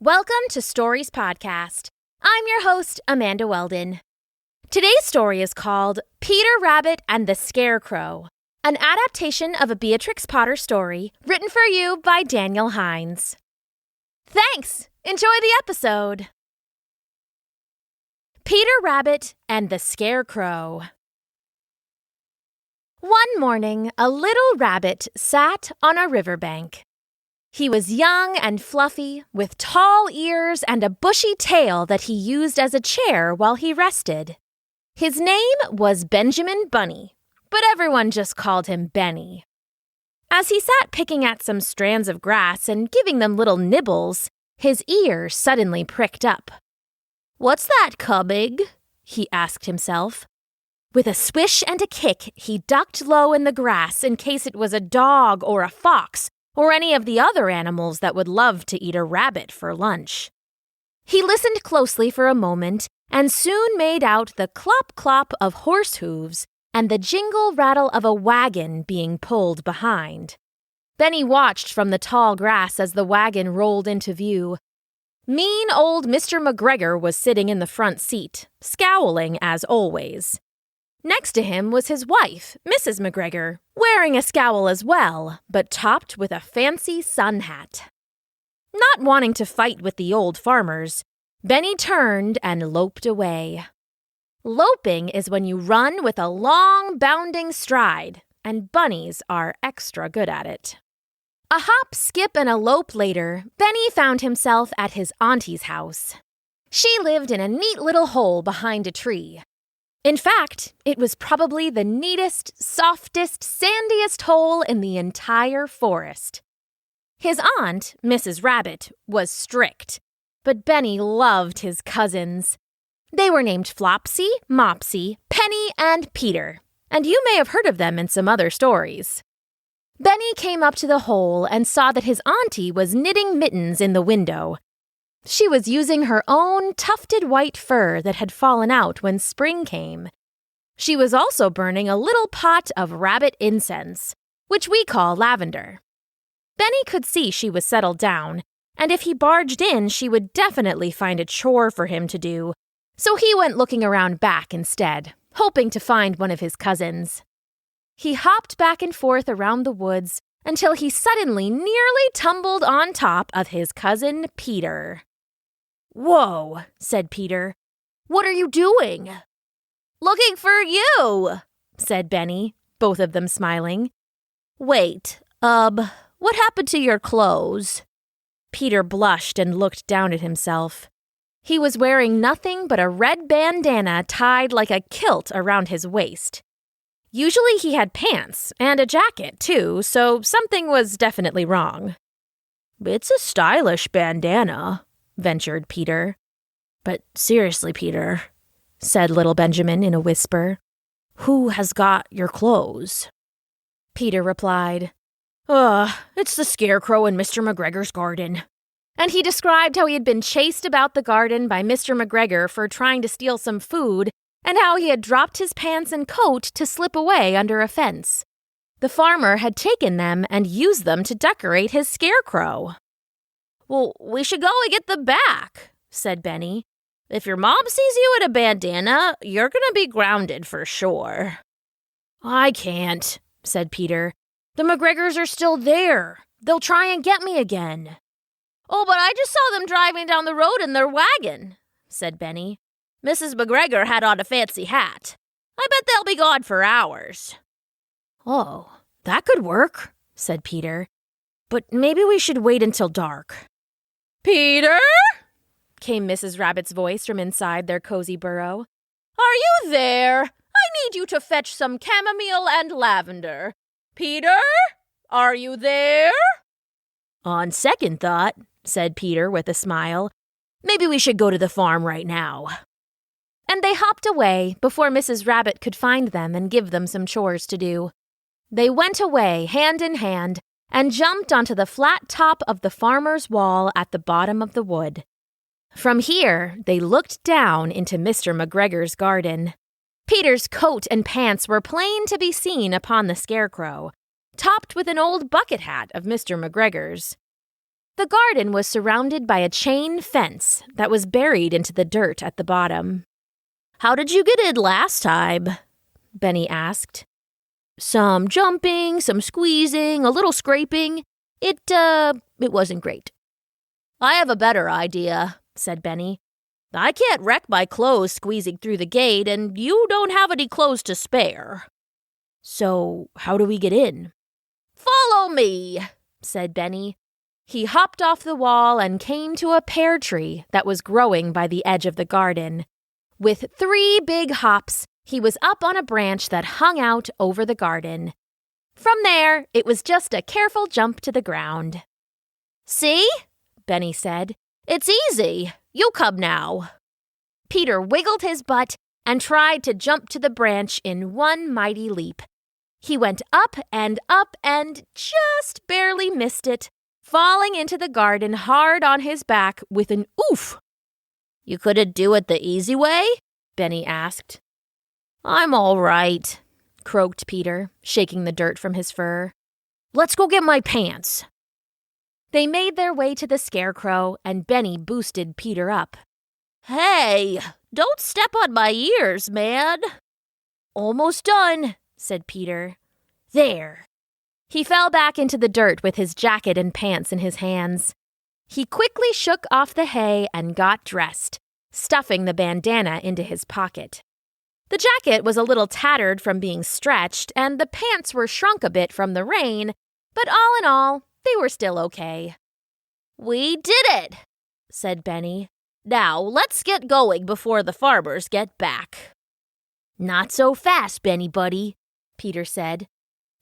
Welcome to Stories Podcast. I'm your host, Amanda Weldin. Today's story is called Peter Rabbit and the Scarecrow, an adaptation of a Beatrix Potter story written for you by Daniel Hinds. Thanks! Enjoy the episode! Peter Rabbit and the Scarecrow. One morning, a little rabbit sat on a riverbank. He was young and fluffy, with tall ears and a bushy tail that he used as a chair while he rested. His name was Benjamin Bunny, but everyone just called him Benny. As he sat picking at some strands of grass and giving them little nibbles, his ears suddenly pricked up. "What's that, cubbig?" he asked himself. With a swish and a kick, he ducked low in the grass in case it was a dog or a fox, or any of the other animals that would love to eat a rabbit for lunch. He listened closely for a moment and soon made out the clop-clop of horse hooves and the jingle-rattle of a wagon being pulled behind. Benny watched from the tall grass as the wagon rolled into view. Mean old Mr. McGregor was sitting in the front seat, scowling as always. Next to him was his wife, Mrs. McGregor, wearing a scowl as well, but topped with a fancy sun hat. Not wanting to fight with the old farmers, Benny turned and loped away. Loping is when you run with a long, bounding stride, and bunnies are extra good at it. A hop, skip, and a lope later, Benny found himself at his auntie's house. She lived in a neat little hole behind a tree. In fact, it was probably the neatest, softest, sandiest hole in the entire forest. His aunt, Mrs. Rabbit, was strict, but Benny loved his cousins. They were named Flopsy, Mopsy, Penny, and Peter, and you may have heard of them in some other stories. Benny came up to the hole and saw that his auntie was knitting mittens in the window. She was using her own tufted white fur that had fallen out when spring came. She was also burning a little pot of rabbit incense, which we call lavender. Benny could see she was settled down, and if he barged in, she would definitely find a chore for him to do, so he went looking around back instead, hoping to find one of his cousins. He hopped back and forth around the woods until he suddenly nearly tumbled on top of his cousin Peter. "Whoa," said Peter. "What are you doing?" "Looking for you," said Benny, both of them smiling. "Wait, what happened to your clothes?" Peter blushed and looked down at himself. He was wearing nothing but a red bandana tied like a kilt around his waist. Usually he had pants and a jacket, too, so something was definitely wrong. "It's a stylish bandana," ventured Peter. "But seriously, Peter," said little Benjamin in a whisper, "who has got your clothes?" Peter replied, "It's the Scarecrow in Mr. McGregor's garden." And he described how he had been chased about the garden by Mr. McGregor for trying to steal some food, and how he had dropped his pants and coat to slip away under a fence. The farmer had taken them and used them to decorate his scarecrow. "Well, we should go and get them back," said Benny. "If your mom sees you in a bandana, you're going to be grounded for sure." "I can't," said Peter. "The McGregors are still there. They'll try and get me again." "Oh, but I just saw them driving down the road in their wagon," said Benny. "Mrs. McGregor had on a fancy hat. I bet they'll be gone for hours." "Oh, that could work," said Peter. "But maybe we should wait until dark." "Peter?" came Mrs. Rabbit's voice from inside their cozy burrow. "Are you there? I need you to fetch some chamomile and lavender. Peter? Are you there?" "On second thought," said Peter with a smile, "maybe we should go to the farm right now." And they hopped away before Mrs. Rabbit could find them and give them some chores to do. They went away hand in hand and jumped onto the flat top of the farmer's wall at the bottom of the wood. From here, they looked down into Mr. McGregor's garden. Peter's coat and pants were plain to be seen upon the Scarecrow, topped with an old bucket hat of Mr. McGregor's. The garden was surrounded by a chain fence that was buried into the dirt at the bottom. "How did you get in last time?" Benny asked. "Some jumping, some squeezing, a little scraping. It wasn't great." "I have a better idea," said Benny. "I can't wreck my clothes squeezing through the gate, and you don't have any clothes to spare." "So, how do we get in?" "Follow me," said Benny. He hopped off the wall and came to a pear tree that was growing by the edge of the garden. With 3 big hops, he was up on a branch that hung out over the garden. From there, it was just a careful jump to the ground. "See?" Benny said. "It's easy. You come now." Peter wiggled his butt and tried to jump to the branch in one mighty leap. He went up and just barely missed it, falling into the garden hard on his back with an oof. "You couldn't do it the easy way?" Benny asked. "I'm all right," croaked Peter, shaking the dirt from his fur. "Let's go get my pants." They made their way to the Scarecrow, and Benny boosted Peter up. "Hey, don't step on my ears, man." "Almost done," said Peter. "There." He fell back into the dirt with his jacket and pants in his hands. He quickly shook off the hay and got dressed, stuffing the bandana into his pocket. The jacket was a little tattered from being stretched, and the pants were shrunk a bit from the rain, but all in all, they were still okay. "We did it," said Benny. "Now let's get going before the farmers get back." "Not so fast, Benny buddy," Peter said.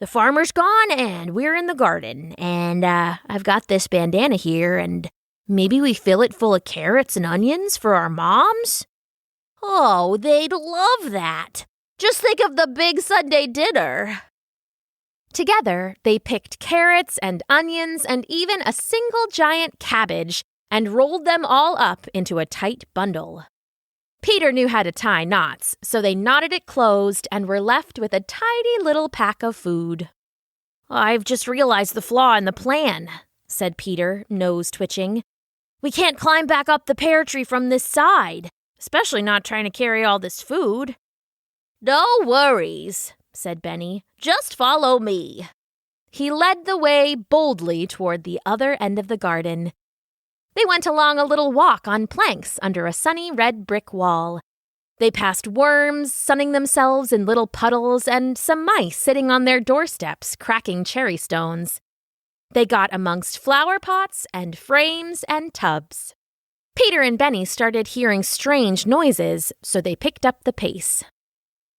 "The farmer's gone and we're in the garden, and I've got this bandana here, and maybe we fill it full of carrots and onions for our moms?" "Oh, they'd love that. Just think of the big Sunday dinner." Together, they picked carrots and onions and even a single giant cabbage and rolled them all up into a tight bundle. Peter knew how to tie knots, so they knotted it closed and were left with a tidy little pack of food. "I've just realized the flaw in the plan," said Peter, nose twitching. "We can't climb back up the pear tree from this side, especially not trying to carry all this food." "No worries," said Benny. "Just follow me." He led the way boldly toward the other end of the garden. They went along a little walk on planks under a sunny red brick wall. They passed worms sunning themselves in little puddles and some mice sitting on their doorsteps cracking cherry stones. They got amongst flower pots and frames and tubs. Peter and Benny started hearing strange noises, so they picked up the pace.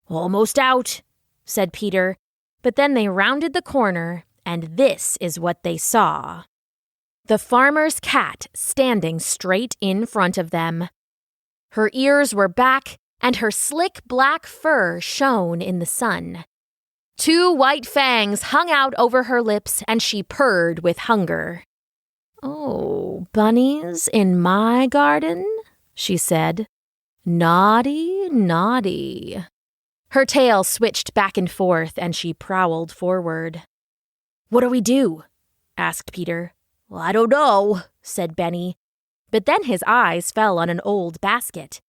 "Almost out," said Peter, but then they rounded the corner, and this is what they saw. The farmer's cat standing straight in front of them. Her ears were back, and her slick black fur shone in the sun. 2 white fangs hung out over her lips, and she purred with hunger. "Oh, bunnies in my garden," she said. "Naughty, naughty." Her tail switched back and forth, and she prowled forward. "What do we do?" asked Peter. "Well, I don't know," said Benny. But then his eyes fell on an old basket.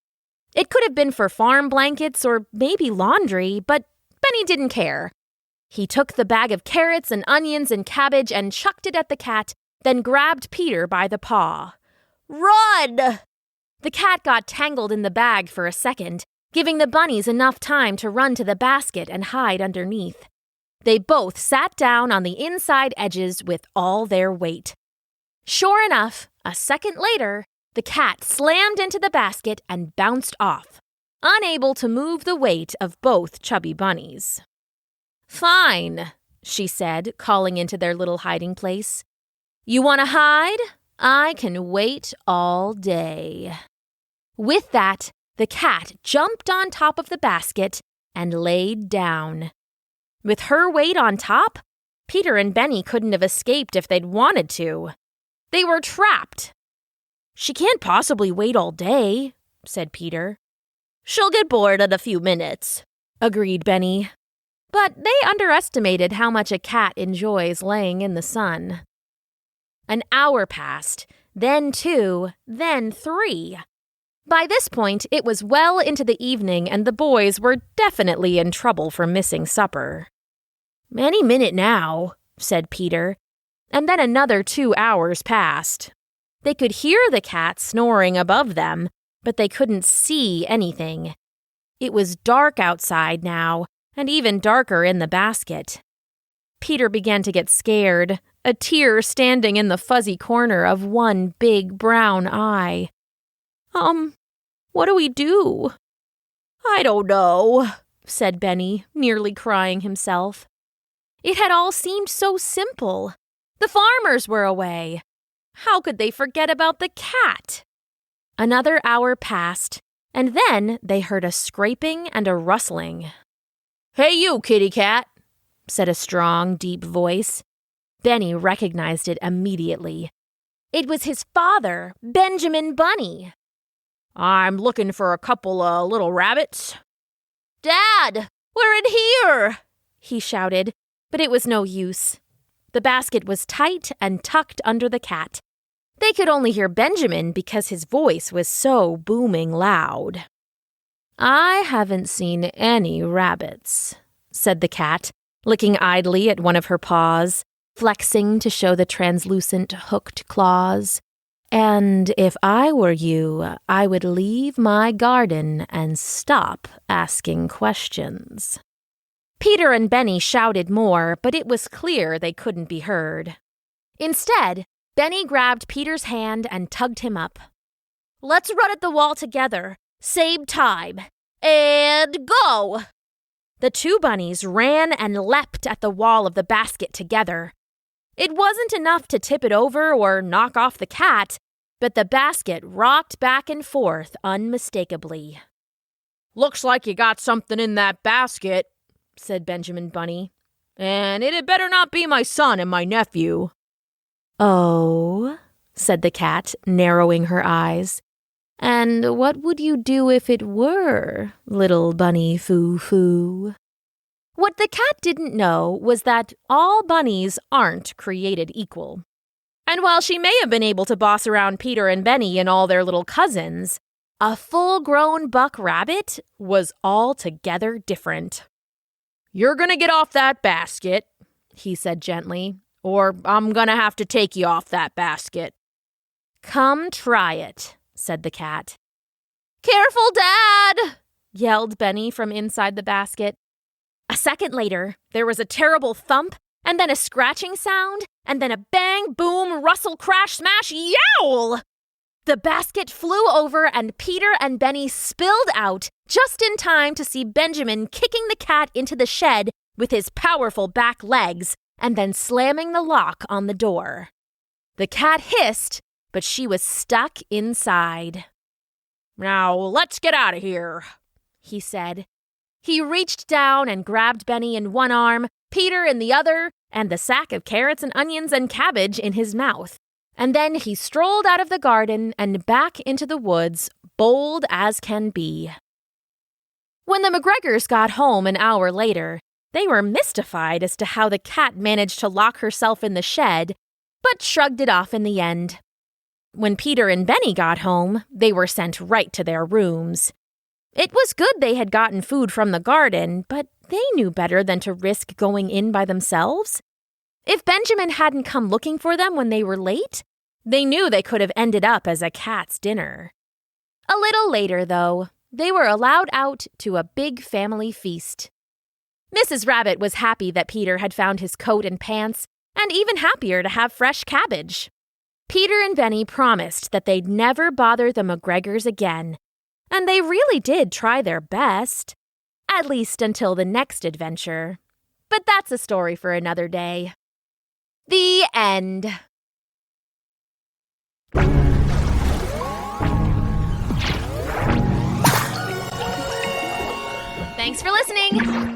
It could have been for farm blankets or maybe laundry, but Benny didn't care. He took the bag of carrots and onions and cabbage and chucked it at the cat, then grabbed Peter by the paw. "Run!" The cat got tangled in the bag for a second, giving the bunnies enough time to run to the basket and hide underneath. They both sat down on the inside edges with all their weight. Sure enough, a second later, the cat slammed into the basket and bounced off, unable to move the weight of both chubby bunnies. "Fine," she said, calling into their little hiding place. "You want to hide? I can wait all day." With that, the cat jumped on top of the basket and laid down. With her weight on top, Peter and Benny couldn't have escaped if they'd wanted to. They were trapped. "She can't possibly wait all day," said Peter. "She'll get bored in a few minutes," agreed Benny. But they underestimated how much a cat enjoys laying in the sun. An hour passed, then 2, then 3. By this point, it was well into the evening and the boys were definitely in trouble for missing supper. "Any minute now," said Peter, and then another 2 hours passed. They could hear the cat snoring above them, but they couldn't see anything. It was dark outside now, and even darker in the basket. Peter began to get scared, a tear standing in the fuzzy corner of one big brown eye. What do we do?" "I don't know," said Benny, nearly crying himself. It had all seemed so simple. The farmers were away. How could they forget about the cat? Another hour passed, and then they heard a scraping and a rustling. "Hey you, kitty cat," said a strong, deep voice. Benny recognized it immediately. It was his father, Benjamin Bunny. "I'm looking for a couple of little rabbits." "Dad, we're in here!" he shouted, but it was no use. The basket was tight and tucked under the cat. They could only hear Benjamin because his voice was so booming loud. "I haven't seen any rabbits," said the cat, licking idly at one of her paws, flexing to show the translucent hooked claws. "And if I were you, I would leave my garden and stop asking questions." Peter and Benny shouted more, but it was clear they couldn't be heard. Instead, Benny grabbed Peter's hand and tugged him up. "Let's run at the wall together. Same time. And go!" The two bunnies ran and leapt at the wall of the basket together. It wasn't enough to tip it over or knock off the cat, but the basket rocked back and forth unmistakably. "Looks like you got something in that basket," said Benjamin Bunny. "And it had better not be my son and my nephew." "Oh," said the cat, narrowing her eyes. "And what would you do if it were, little bunny foo-foo?" What the cat didn't know was that all bunnies aren't created equal. And while she may have been able to boss around Peter and Benny and all their little cousins, a full-grown buck rabbit was altogether different. "You're gonna get off that basket," he said gently, "or I'm gonna have to take you off that basket." "Come try it," said the cat. "Careful, Dad!" yelled Benny from inside the basket. A second later, there was a terrible thump, and then a scratching sound, and then a bang, boom, rustle, crash, smash, yowl! The basket flew over, and Peter and Benny spilled out just in time to see Benjamin kicking the cat into the shed with his powerful back legs, and then slamming the lock on the door. The cat hissed, but she was stuck inside. "Now, let's get out of here," he said. He reached down and grabbed Benny in one arm, Peter in the other, and the sack of carrots and onions and cabbage in his mouth. And then he strolled out of the garden and back into the woods, bold as can be. When the McGregors got home an hour later, they were mystified as to how the cat managed to lock herself in the shed, but shrugged it off in the end. When Peter and Benny got home, they were sent right to their rooms. It was good they had gotten food from the garden, but they knew better than to risk going in by themselves. If Benjamin hadn't come looking for them when they were late, they knew they could have ended up as a cat's dinner. A little later, though, they were allowed out to a big family feast. Mrs. Rabbit was happy that Peter had found his coat and pants, and even happier to have fresh cabbage. Peter and Benny promised that they'd never bother the McGregors again, and they really did try their best, at least until the next adventure. But that's a story for another day. The end. Thanks for listening.